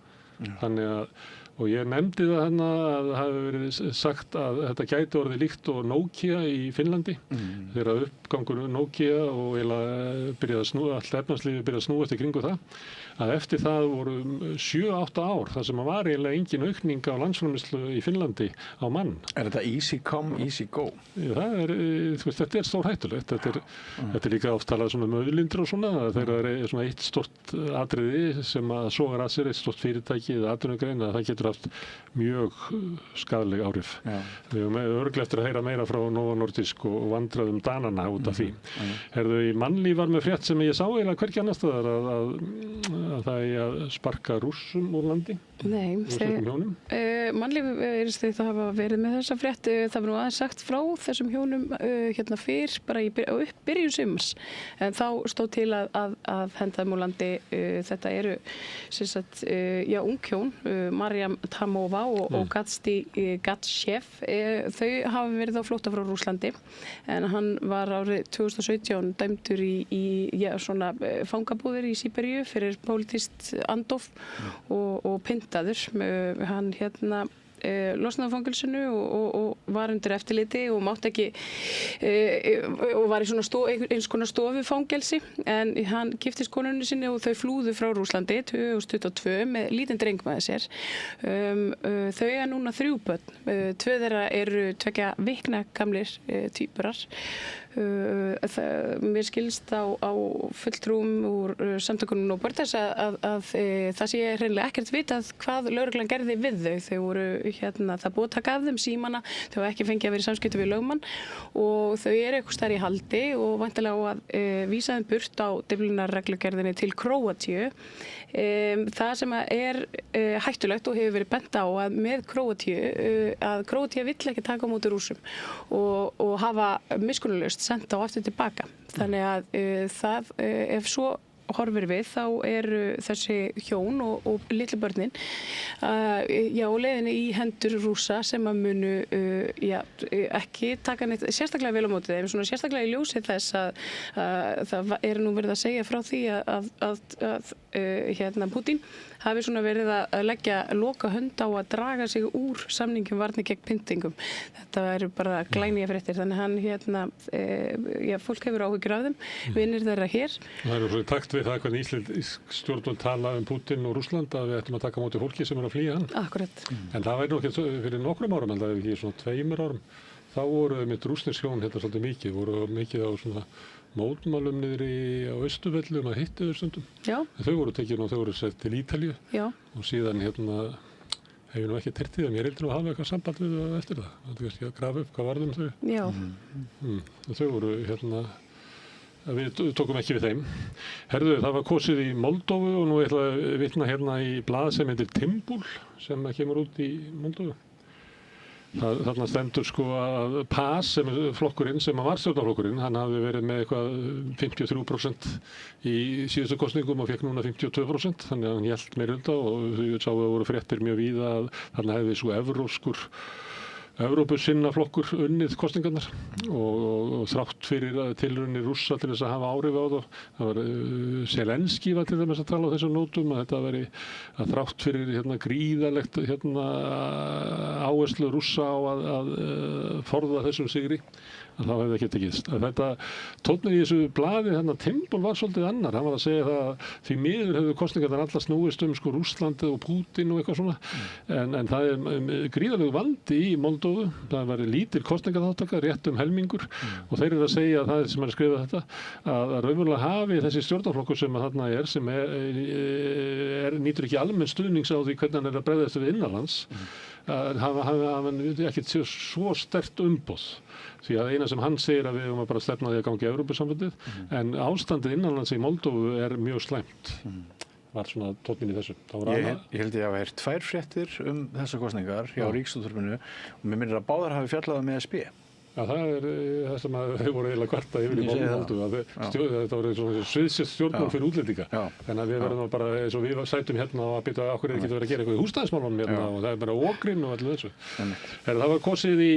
[SPEAKER 1] Þannig að og ég nefndi það að það hafi verið sagt að þetta gæti orðið líkt og Nokia í Finnlandi þegar uppgangur Nokia og allt efnahagslífið byrjaði að snúast í kringu það að eftir það voru 7-8 ár þar sem var eiginlega engin aukning á landsframleiðslu í Finnlandi á mann.
[SPEAKER 2] Er þetta easy come, easy go?
[SPEAKER 1] Þetta er stórhættulegt. Þetta er líka oft talað svona auðlindir og svona þegar það er svona eitt stort atriði sem að sogar að sér eitt stort fyrirtæki eða atvinnugrein að það getur haft mjög skaðleg áhrif. Við höfum örugglega eftir að heyra meira frá Novo Nordisk og vandræðum Danana út af því. Í Mannlíf var með frétt sem ég sá eiginlega hvergi annars staðar að það er að sparka Rússum úr landi.
[SPEAKER 3] Nei, Mannlíf það hafa verið með þessa frétt. Það var nú aðeins sagt frá þessum hjónum fyrr bara í byrjun sumars. En þá stóð til að henda þeim úr landi. Þetta eru ung hjón, Mariam Tamova og Gadzhi Gadshev. Þau hafa verið á flótta frá Rússlandi en hann var árið 2017 dæmdur í svona fangabúðir í Síberíu fyrir pólitískt andof og pyntaður. Hann losnað á fangelsinu og var undir eftirliti og mátti ekki og var í svona eins konar stofufangelsi, en hann giftist konunni sinni og þau flúðu frá Rússlandi 2022 með lítinn dreng með sér. Þau eiga núna 3 börn, 2 þeirra eru 2 vikna gamlir tvíburar. Mér skilst á fulltrúum úr samtökunum og börn þess að það sé hreinlega ekkert vitað hvað lögreglan gerði við þau. Þau voru það búið að taka af þeim símana, þau hafa ekki fengið að vera í samskiptum við lögmann og þau eru eitthvað stær í haldi og væntanlega á að vísa þeim burt á Dyflinnarreglugerðinni til Króatíu. Það sem er hættulegt og hefur verið bent á að með Króatíu, að Króatía vill ekki taka á móti Rússum og hafa miskunnarlaust sent á aftur tilbaka. Þannig að ef svo horfir við, þá eru þessi hjón og litlu börnin leiðinni í hendur Rússa sem að munu ekki taka neitt sérstaklega vel á móti þeim, svona sérstaklega í ljósi þess að það er nú verið að segja frá því að Putin hafi svona verið að leggja loka hönd á að draga sig úr samningjum varni gegn pyntingum. Þetta eru bara glænýjar fréttir, þannig fólk hefur áhyggjur af þeim, vinir þeirra hér.
[SPEAKER 1] Það eru svo takt við það hvernig íslensk stjórnvöld tala Putin og Rússland að við ættum að taka á móti fólki sem er að flýja hann.
[SPEAKER 3] Akkurat.
[SPEAKER 1] En það væri nú ekki fyrir nokkrum árum, en það er ekki svona 2 árum. Þá voru með rússnesk hjón svolítið mikið, voru mikið á svona mótmælum niðri á Austurvelli að hitta þau stundum.
[SPEAKER 3] Já.
[SPEAKER 1] En þau voru tekin og þau voru sett til Ítalíu. Já. Og síðan hef ég nú ekki tert í það. Mér heldur að hafa eitthvað samband við það eftir það. Það er kannski að grafa upp hvað varðum þau.
[SPEAKER 3] Já.
[SPEAKER 1] Þau voru við tókum ekki við þeim. Herðu, það var kosið í Moldóvu og nú ætla að vitna í blað sem heitir Timbul sem kemur út í Moldóvu. Þarna stendur að PAS sem er flokkurinn sem var stjórnarflokkurinn, hann hafði verið með eitthvað 53% í síðustu kosningum og fekk núna 52%, þannig að hann hélt meirihluta og þau sáu að voru fréttir mjög víða að þarna hefði svo Evrópusinnaflokkur unnið kosningarnar og þrátt fyrir tilraunir Rússa til þess að hafa áhrif á það. Það var Zelenski var til dæmis að tala á þessum nótum að þetta veri að þrátt fyrir gríðarlegt áherslu Rússa á að forða þessum sigri, að það hefði ekki tekist. Þetta tónninn í þessu blaði, Timbul var svolítið annar. Hann var að segja það að því miður hefðu kosningarnar allar snúist Rússlandi og Pútín og eitthvað svona. En það er gríðarlegu vandi í Moldóvu. Það var lítil kosningaþátttaka, rétt helmingur. Og þeir eru að segja að það sem er að skrifa þetta, að raunverulega hafi þessi stjórnarflokkur sem þarna sem nýtur ekki almenn stuðnings á því hvernig hann er að bregðast við innanlands, hafa ekkert svo sterkt umboð. Því að eina sem hann segir að við höfum að bara stefna því að gangi Evrópusambandið, en ástandið innanlands í Moldóvu er mjög slæmt. Var svona tónninn í þessu.
[SPEAKER 2] Ég held ég að hafa heyrt 2 fréttir þessar kosningar hjá Ríkisútvarpinu og mér minnir að báðar hafi fjallað með ESB.
[SPEAKER 1] Já, það er það sem þau voru eiginlega kvarta yfir í Moldóvu. Þetta voru svona sviðsett stjórnmál fyrir útlendinga. Þannig að við verðum bara, eins og við sætum og að byrja okkur er ekki verið að gera eitthvað í húsnæðismálunum og það er bara okrinn og allir þessu. Það var kosið í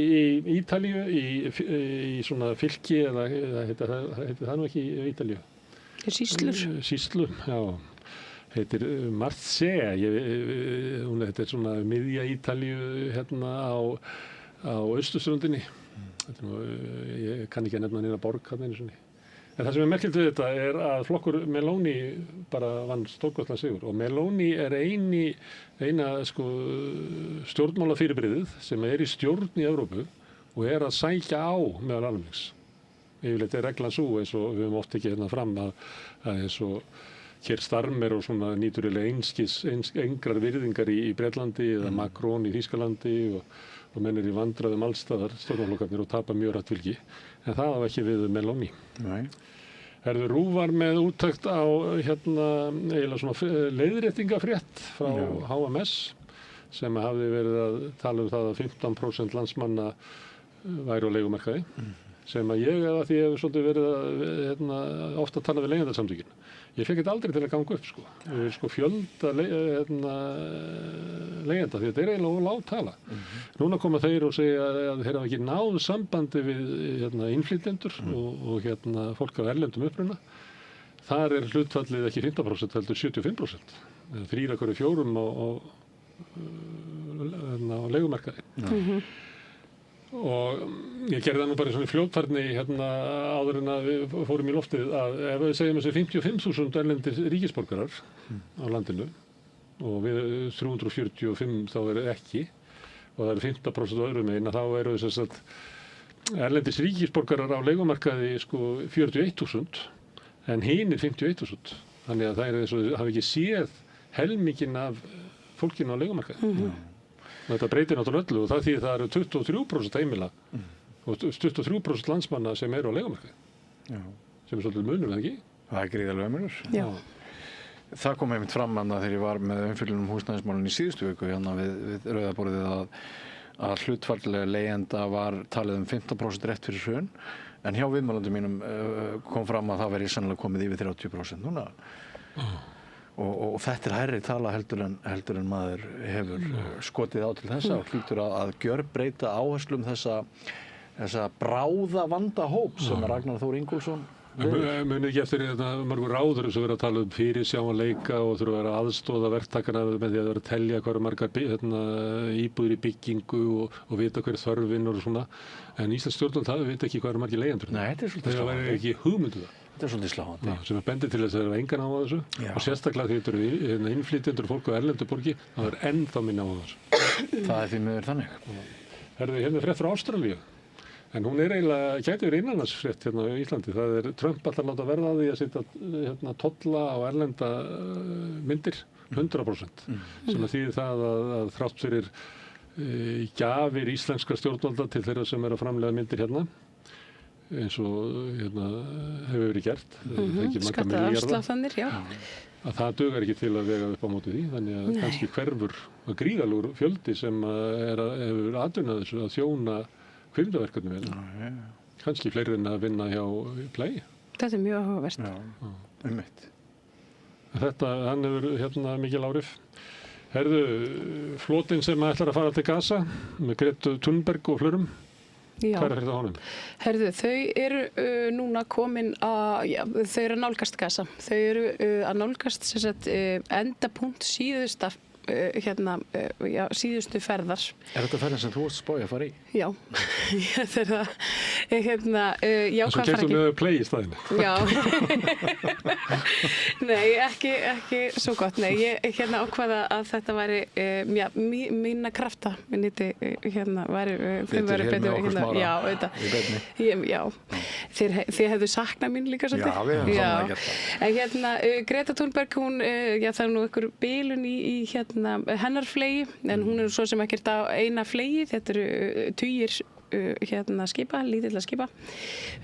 [SPEAKER 1] Ítalíu, í svona fylki, eða heitir það nú ekki í Ítalíu?
[SPEAKER 3] Sýslur.
[SPEAKER 1] Sýslum, já. Heitir Marseille. Þetta er svona miðja Ítalíu á austurströndinni. Ég kann ekki að nefna neina borg einu sinni. En það sem er merkilegt við þetta er að flokkur Meloni bara vann stórkostlegan sigur og Meloni er eina stjórnmálafyrirbrigðið sem er í stjórn í Evrópu og er að sækja á meðal almennings. Yfirleitt er reglan svo eins og við höfum oft ekki fram að eins og Keir Starmer og svona nýtur engrar virðingar í Bretlandi eða Macron í Þýskalandi og menn í vandræðum allstaðar stjórnarflokkarnir og tapa mjög rætt fylgi. En það á ekki við Meloni. Nei. RÚV var með úttekt á eiginlega svona leiðréttingafrétt frá HMS sem hafði verið að tala það að 15% landsmanna væru á leigumarkaði. Sem að ég eða því hefur svolítið verið að ofta tala við leigjendasamtökin. Ég fekk þetta aldrei til að ganga upp fjölda leigjenda því þetta er eiginlega lág tala. Núna koma þeir og segja að þeir hafa ekki náð sambandi við innflytjendur og fólk af erlendum uppruna. Þar er hlutfallið ekki 15%, heldur 75%. 3 af hverjum 4 á leigumarkaði. Og ég gerði það nú bara svona í fljótfærni áður en að við fórum í loftið að ef við segjum þessi 55.000 erlendir ríkisborgarar á landinu og við 345 þá ekki og það eru 15% öðrum megin að þá eru þess að erlendis ríkisborgarar á leigumarkaði sko 41.000 en hinir 51.000. Þannig að það er eins og hafa ekki séð helminginn af fólkinu á leigumarkaði. Þetta breytir náttúrulega öllu og það þýðir það eru 23% heimila og 23% landsmanna sem eru á leigumarkaði. Sem er svolítið munur, eða ekki?
[SPEAKER 2] Það er gríðarlega munur.
[SPEAKER 3] Já.
[SPEAKER 2] Það kom einmitt fram þegar ég var með umfjöllun húsnæðismálin í síðustu viku við rauðaborðið að hlutfallslega leigjenda var talið 15% rétt fyrir hrun en hjá viðmælendum mínum kom fram að það væri sannlega komið yfir 30% núna. Og þetta er hærri tala heldur en maður hefur skotið á til þessa og hlýtur að gjörbreyta áherslum þessa bráða vandahóp sem Ragnar Þór Ingólfsson
[SPEAKER 1] Munið ekki eftir mörgur ráður sem verið að tala fyrirsjáanleika og þurfa að vera aðstoða verktakana með því að vera að telja hvað eru margar íbúðir í byggingu og vita hver þörfin og svona. En Íslands stjórnvöld það vita ekki hvað eru margir leigjendur.
[SPEAKER 2] Nei, þetta er svolítið sláandi.
[SPEAKER 1] Það er ekki hugmyndu það.
[SPEAKER 2] Þetta er svolítið sláandi.
[SPEAKER 1] Sem bendir til þess að það er engan á þessu. Já. Og sérstaklega því þetta eru innflytjendur fólk á erlendu borgi, það er ennþá minna á þessu.
[SPEAKER 2] Það er því miður þannig.
[SPEAKER 1] Herðu, hérna frétt frá Ástralíu. En hún er eiginlega, gæti verið innanlandsfrétt hérna á Íslandi. Það er Trump alltaf láta verða að því að setja tolla á erlenda myndir, 100%. Sem að þýðir það að þrátt fyrir gjafir íslenska stjórnvalda til þeirra sem eru að framleiða myndir hérna, eins og hefur verið gert.
[SPEAKER 3] Skattaafsláttannir, já.
[SPEAKER 1] Að það dugar ekki til að vega upp á móti því. Þannig að kannski hverfur gríðarlegur fjöldi sem hefur atvinnað þessu að þjóna kvikmyndaverkefni vel. Kannski fleiri en að vinna hjá Play.
[SPEAKER 3] Þetta er mjög áhugavert.
[SPEAKER 2] Já, einmitt.
[SPEAKER 1] Hann hefur mikil áhrif. Herðu, flotinn sem ætlar að fara til Gaza með Gretu Thunberg og fleirum.
[SPEAKER 3] Já.
[SPEAKER 1] Hvað er fyrir það honum?
[SPEAKER 3] Herðu, þau eru núna komin þau eru að nálgast Gaza. Þau eru að nálgast endapunkt síðustu ferðar.
[SPEAKER 2] Er þetta ferðin sem þú varst spáði að fara í?
[SPEAKER 3] Já, þetta er það. Já,
[SPEAKER 1] hvað fara ekki? Með Play í staðinu?
[SPEAKER 3] Já. Nei, ekki svo gott. Nei, ég ákvaða að þetta væri mína krafta. Þau væri betur. Já, auðvitað. Já. Þið hefðu saknað mín líka svolítið.
[SPEAKER 2] Já, við hefum sannlega gert það.
[SPEAKER 3] En Greta Thunberg, það er nú einhver bilun í hennar flegi, en hún er svo sem ekkert á eina flegi, þetta eru tugir skipa, lítilla skipa,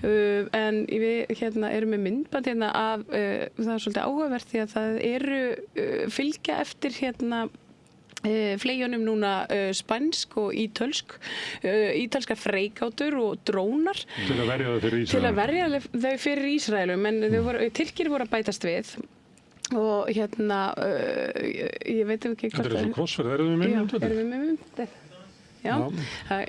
[SPEAKER 3] en við erum með myndband af, það er svolítið áhugavert því að það eru fylgja eftir flegjunum núna spænsk og ítalskar freigátur og drónar
[SPEAKER 1] til að verja
[SPEAKER 3] þau fyrir Ísraelum, en Tyrkir voru að bætast við. Og ég veit ekki
[SPEAKER 1] hvað þetta er svona krossferð, erum við með
[SPEAKER 3] myndband? Já,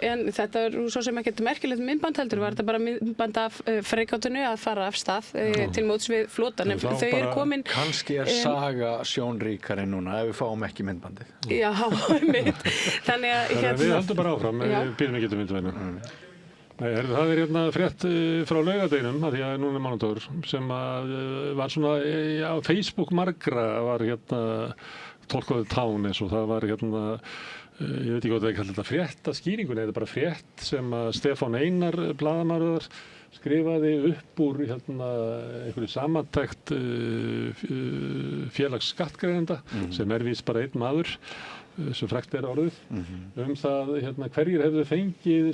[SPEAKER 3] en þetta er svo sem ekkert merkilegt myndband heldur, var þetta bara myndband af freigátunni að fara af stað til móts við flotanum. Þau eru komin...
[SPEAKER 2] Kannski er saga sjónríkari núna ef við fáum ekki myndbandið.
[SPEAKER 3] Já, mitt. Þannig að...
[SPEAKER 1] Við höldum bara áfram, við býðum ekki til myndbandinu. Nei, það er frétt frá laugardeginum, að því að núna er mánudagur, sem var svona á Facebook margra var tólkaði tán eins og það var ég veit ekki hvað það er kallað þetta fréttaskýringun, eða bara frétt sem að Stefán Einar blaðamaður skrifaði upp úr einhverju samantekt félags skattgreiðenda sem víst bara einn maður sem frægt er orðið það hverjir hefðu fengið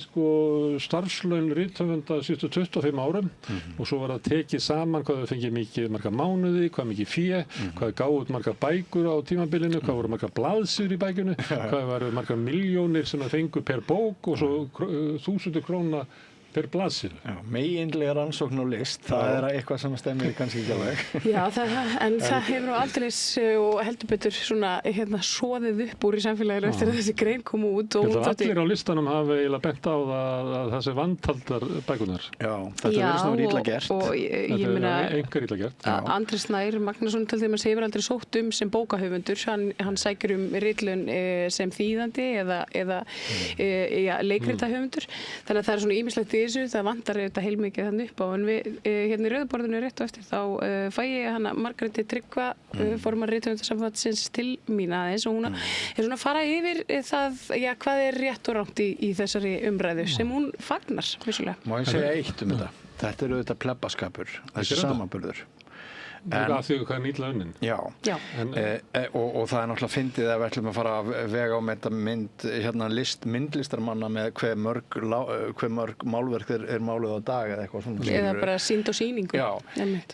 [SPEAKER 1] starfslaun rithöfunda síðustu 25 árum og svo var það tekið saman hvað þau fengið marga mánuði, hvað mikið fé, hvað gáðu út marga bækur á tímabilinu, hvað voru marga blaðsýður í bækunu, hvað varu marga milljónir sem það fengu per bók og svo 1000 króna per blaðsíðu.
[SPEAKER 2] Meginlega rannsókn og list, það eitthvað sem stemmir kannski ekki alveg.
[SPEAKER 3] Já, en það hefur nú aldrei og heldur betur svona soðið upp úr í samfélaginu eftir að þessi grein kom út.
[SPEAKER 1] Ég held að allir á listanum hafi eiginlega bent á að það sé vandhaldar bækurnar.
[SPEAKER 2] Já, þetta verður svona illa gert.
[SPEAKER 3] Og ég meina,
[SPEAKER 1] engar illa gert.
[SPEAKER 3] Andri Snær Magnason til þeim að hefur aldrei sótt sem bókahöfundur, hann sækir ritlun sem þýðandi eða leikritahöfundur. Þannig að það svona ýmislegt í þessu, það vantar þetta heilmikið þannig upp á, en við hérna í Rauðaborðinu rétt og eftir þá fæ ég hana Margréti Tryggva, formar Rithöfundasambandsins til mín aðeins og hún svona að fara yfir það, hvað rétt og rangt í þessari umræðu sem hún fagnar, vissulega.
[SPEAKER 2] Má ég segja eitt þetta? Þetta auðvitað plebbaskapur, þessi samanburður.
[SPEAKER 1] Það af því hvað er illa unnin.
[SPEAKER 2] Já. Og það náttúrulega fyndið að við ætlum að fara að vega á með þetta myndlistarmanna með hve mörg málverk er máluð á dag eða eitthvað svona.
[SPEAKER 3] Eða bara sýnd og sýningu.
[SPEAKER 2] Já,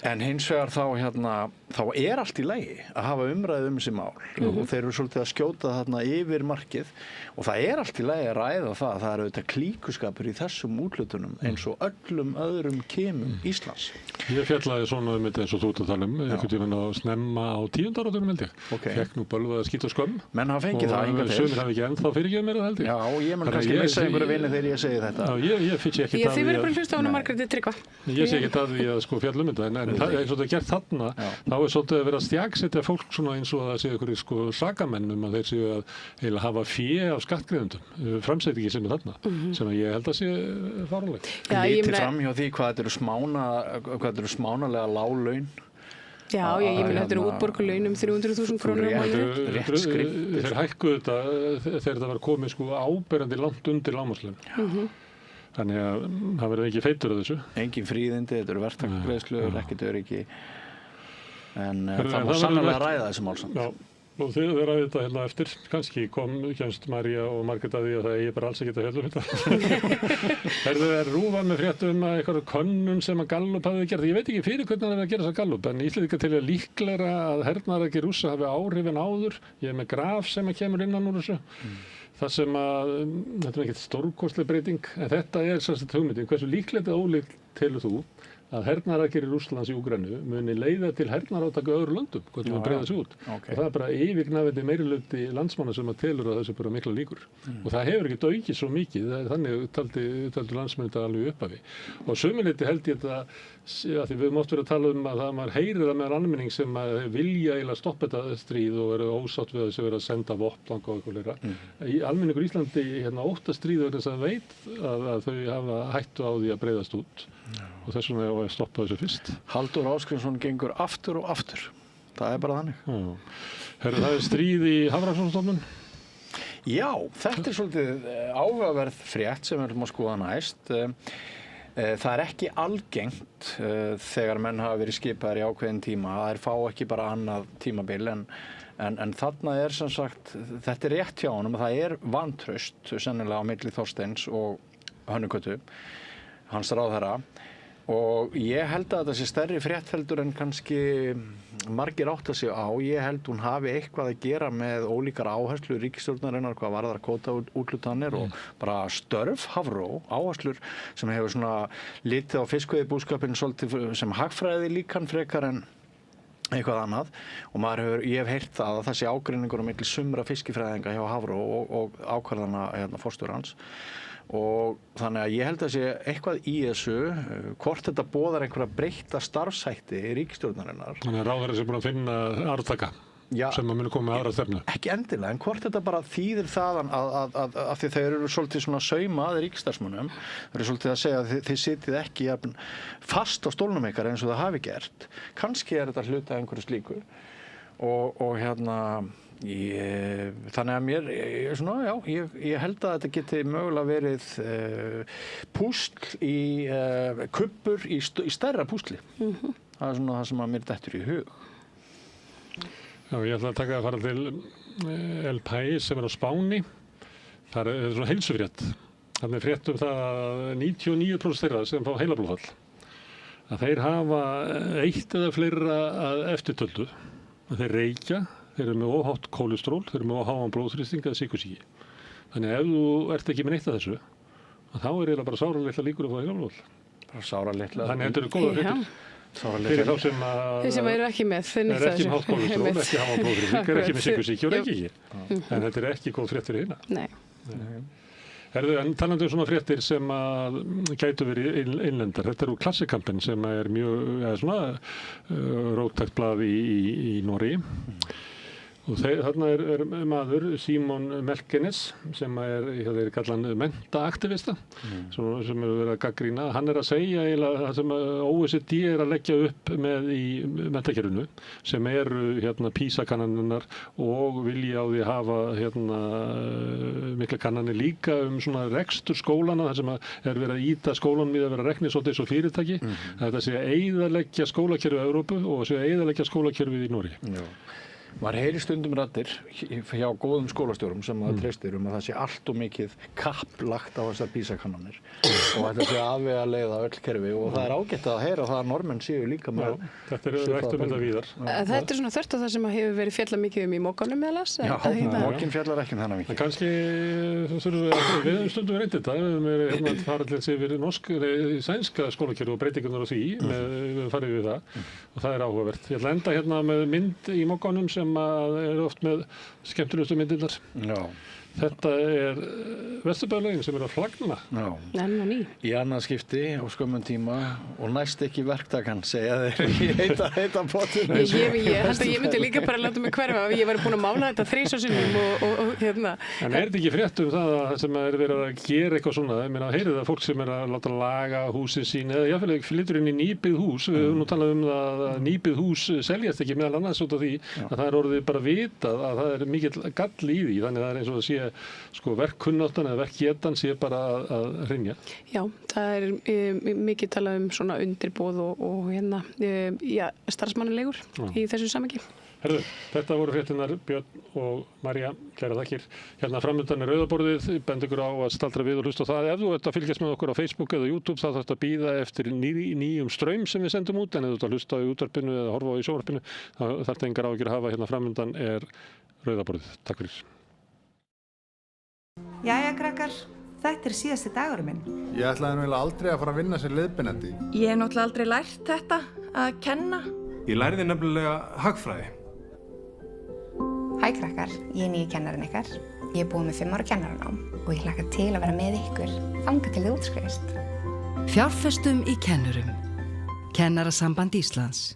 [SPEAKER 2] en hins vegar þá er allt í lagi að hafa umræðu þessi mál og þeir eru svolítið að skjóta þarna yfir markið og það er allt í lagi að ræða það er auðvitað klíkuskapur í þessum útlutunum eins og öllum öðrum kemum Íslands.
[SPEAKER 1] Ég fjallaði svona þetta eins og þú ert að tala einhvern tímann að snemma á 10. áratunum held ég. Fekk nú bölvað að skýta skömm.
[SPEAKER 2] Menn hafa fengið það hingað til.
[SPEAKER 1] Og sumir hafa ekki ennþá fyrirgefið mér það held ég.
[SPEAKER 2] Já, og ég mun kannski missa einhverju vini þegar ég segi þetta.
[SPEAKER 1] Já, ég finnst ekki það.
[SPEAKER 3] Þið verður bara hlusta á hana Margréti Tryggva.
[SPEAKER 1] Ég sé ekki það því að fjalla þetta, en eins og þetta er gert þarna, þá er svolítið að vera að stjaksetja fólk svona eins og að það séu einhverjir sakamennum að þeir séu að hafa fé af skattgreiðendum, framsetningi sem er þarna, sem ég held að sé fáránlegt.
[SPEAKER 2] Lítið fram hjá því hvað þetta eru smánalega lág laun.
[SPEAKER 3] Já, ég meina þetta eru útborgarlaun 300.000 krónur á mánuði.
[SPEAKER 1] Þeir hækkuðu þetta þegar þetta var komið áberandi langt undir lágmarkslaun. Þannig að það verður ekki feitur af þessu.
[SPEAKER 2] Engin fríðindi, þetta eru verktakagreiðslur, ekkert öryggi. En það má sannarlega ræða þessi mál samt.
[SPEAKER 1] Já, og þið ræðið þetta hérna eftir. Kannski kemst María og Margrét að því að það eigi bara alls ekki að fjalla þetta. Er RÚV með fréttum að eitthvað könnun sem að Gallup hafði gert? Ég veit ekki fyrir hvernig það er að gera þessa Gallup, en Íslendingar telja líklegra að hernaðaræki Rússa hafi áhrif en áður. Ég er með graf sem að kemur innan úr þessu. Það sem að, þetta er ekkert stórkostleg breyting, en þetta er sérstætt hugmyndin. Hversu líklegt eða ólíklegt telur þú að hernaðaraðgerðir Rússlands í Úkraínu muni leiða til hernaðarátaka í öðrum löndum, hvernig það breiða sig út. Og það er bara yfirgnæfandi meirihluti landsmanna sem að telur að þessu bara mikla líkur. Og það hefur ekki aukið svo mikið, þannig taldi landsmenn þetta alveg upphafi. Og sömuleyti held ég þetta, að því við mátt vera að tala að það maður heyrir það meðal almenning sem að vilja eiginlega stoppa þetta stríð og eru ósátt við þessu verið að senda vopn og eitthvað leira. Almenningur í Íslandi óttast stríð vegna þess að veit að þau hafa hættu á því að breiðast út. Og þess vegna á að stoppa þessu fyrst.
[SPEAKER 2] Halldór Ásgrímsson gengur aftur og aftur. Það er bara þannig.
[SPEAKER 1] Herru, það er stríð í Hafrannsóknastofnun?
[SPEAKER 2] Já, þetta er svolítið áhugaverð frétt sem við ætlum að skoða næst. Það er ekki algengt þegar menn hafa verið skipaðir í ákveðin tíma. Það er fá ekki bara annað tímabil en þarna er sem sagt, þetta er rétt hjá honum, það er vantraust sennilega á milli Þorsteins og Hönnu Kötu, hans ráðherra. Og ég held að þetta sé stærri fréttheldur en kannski margir átta sig á. Ég held hún hafi eitthvað að gera með ólíkar áherslur ríkisstjórnarinnar hvað varðar kvótaúthlutanir og bara störf Hafró, áherslur sem hefur svona litið á fiskveiðibúskapinn svolítið sem hagfræði líkan frekar en eitthvað annað. Og ég hef heyrt það að þessi ágreiningur á milli sumra fiskifræðinga hjá Hafró og ákvarðana forstjórans. Og þannig að ég held að sé eitthvað í þessu, hvort þetta boðar einhverja breytta starfshætti í ríkisstjórnarinnar.
[SPEAKER 1] Þannig að ráðherra sé búin að finna arftaka sem að muni koma með aðra stefnu.
[SPEAKER 2] Ekki endilega, en hvort þetta bara þýðir það að því þeir eru svolítið svona saumað ríkisstarfsmönnum, þeir eru svolítið að segja að þið sitið ekki fast á stólnum ykkar eins og það hafi gert. Kannski er þetta hluta einhverju slíku og þannig að mér, ég held að þetta geti mögulega verið púsl kubbur í stærra púsli. Það er svona það sem að mér dettur í hug.
[SPEAKER 1] Já, ég ætla að fara til El País sem er á Spáni. Það er svona heilsufrétt. Þannig frétt það að 99% þeirra sem fá heilablóðfall að þeir hafa eitt eða fleira að eftirtöldu. Að þeir reykja. Þeir eru með óhátt kólestról, þeir eru með óháan blóðþrýsting eða sykursýki. Þannig að ef þú ert ekki með neitt af þessu þá eiginlega bara sáralitla líkur að fá þjálfarvald.
[SPEAKER 2] Bara sáralitla.
[SPEAKER 1] Þannig þetta eru góða fréttir. Fyrir þá sem
[SPEAKER 3] þeir sem eru ekki með
[SPEAKER 1] er ekki með hátt kólesteról, ekki hafa blóðþrýsting, er ekki með sykursýki og reykir ekki. En þetta er ekki góð frétt fyrir hina.
[SPEAKER 3] Nei.
[SPEAKER 1] Herðu, en talandi svona fréttir sem að gætu verið innlendar. Þetta eru Klassikampinn sem er mjög, róttækt blað í Noregi. Og þarna er maður, Simon Melkenes, sem er kallan menntaaktivista, sem verið að gagnrýna. Hann að segja eiginlega það sem OECD að leggja upp með í menntakerfinu, sem eru PISA-kannanirnar og vilja á því að hafa mikla kannanir líka svona rekstur skólana, þar sem verið að ýta skólanum í að vera reknir svolítið eins og fyrirtæki. Þetta sé að eyðileggja skólakerfið í Evrópu og sé að eyðileggja skólakerfið í Noregi.
[SPEAKER 2] Já. Maður heyri stundum raddir hjá góðum skólastjórum sem að treystir að það sé allt og mikið kapp lagt á þessar PISA-kannanir og þetta sé afvegaleiða öll kerfi og það ágætt að heyra það að normenn séu líka með.
[SPEAKER 1] Þetta rætt þetta víðar.
[SPEAKER 3] Þetta svona þvert á það sem hefur verið fjallað mikið í mókanum meðal annars.
[SPEAKER 2] Já, mókin fjallar ekki þannig mikið.
[SPEAKER 1] Kannski þurfum við stundum reyndið þetta. Við höfum farið til yfir sænska skólakerfi og breytingarnar á því, við farið við það og það áhugavert. Ég ætla að enda með mynd í mókanum sem oft með skemmtilegustu myndirnar.
[SPEAKER 2] Já.
[SPEAKER 1] Þetta Vesturbæjarlaugin sem að flagna.
[SPEAKER 2] Já.
[SPEAKER 3] Enn og ný.
[SPEAKER 2] Í annað skipti á skömmum tíma og næst ekki verktakan, segja þeir ekki heita potinu.
[SPEAKER 3] Ég myndi líka bara láta mig hverfa. Ég var búin að mála þetta 3 sinnum og hérna.
[SPEAKER 1] En þetta ekki frétt það sem verið að gera eitthvað svona? Ég meina, heyrið það fólk sem að láta laga húsin sín eða jáfnvel flytur inn í nýbyggð hús. Við höfum nú talað það að nýbyggð hús seljast ekki meðal annars út af því að það orðið bara vitað að það mikill gall í því. Þannig það eins og að sé verkkunnáttan eða verkgetan sé bara að hrynja.
[SPEAKER 3] Já, það mikið talað svona undirboð og starfsmannaleigur í þessu samhengi.
[SPEAKER 1] Herðu, þetta voru fréttinnar Björn og María, kæra þakkir. Framundan rauðaborðið, bend ykkur á að staldra við og hlusta á það. Ef þú ert að fylgjast með okkur á Facebook eða YouTube þá þarftu að bíða eftir nýjum straum sem við sendum út, en ef þú ert að hlusta á í útvarpinu eða horfa á í sjónvarpinu þá þarftu engar áhyggjur að hafa. Framundan rauðaborðið. Takk fyrir.
[SPEAKER 4] Jæja, krakkar, þetta síðasti dagurinn minn.
[SPEAKER 5] Ég ætlaði náttúrulega aldrei að fara að vinna sem leiðbeinandi.
[SPEAKER 4] Ég hef náttúrulega aldrei lært þetta, að kenna.
[SPEAKER 6] Ég lærði nefnilega hagfræði.
[SPEAKER 7] Hæ krakkar, ég nýji kennarinn ykkar. Ég búið með 5 ára kennaranám og ég hlakka til að vera með ykkur þangað til þið útskrifist.
[SPEAKER 8] Fjárfestum í kennurum. Kennarasamband Íslands.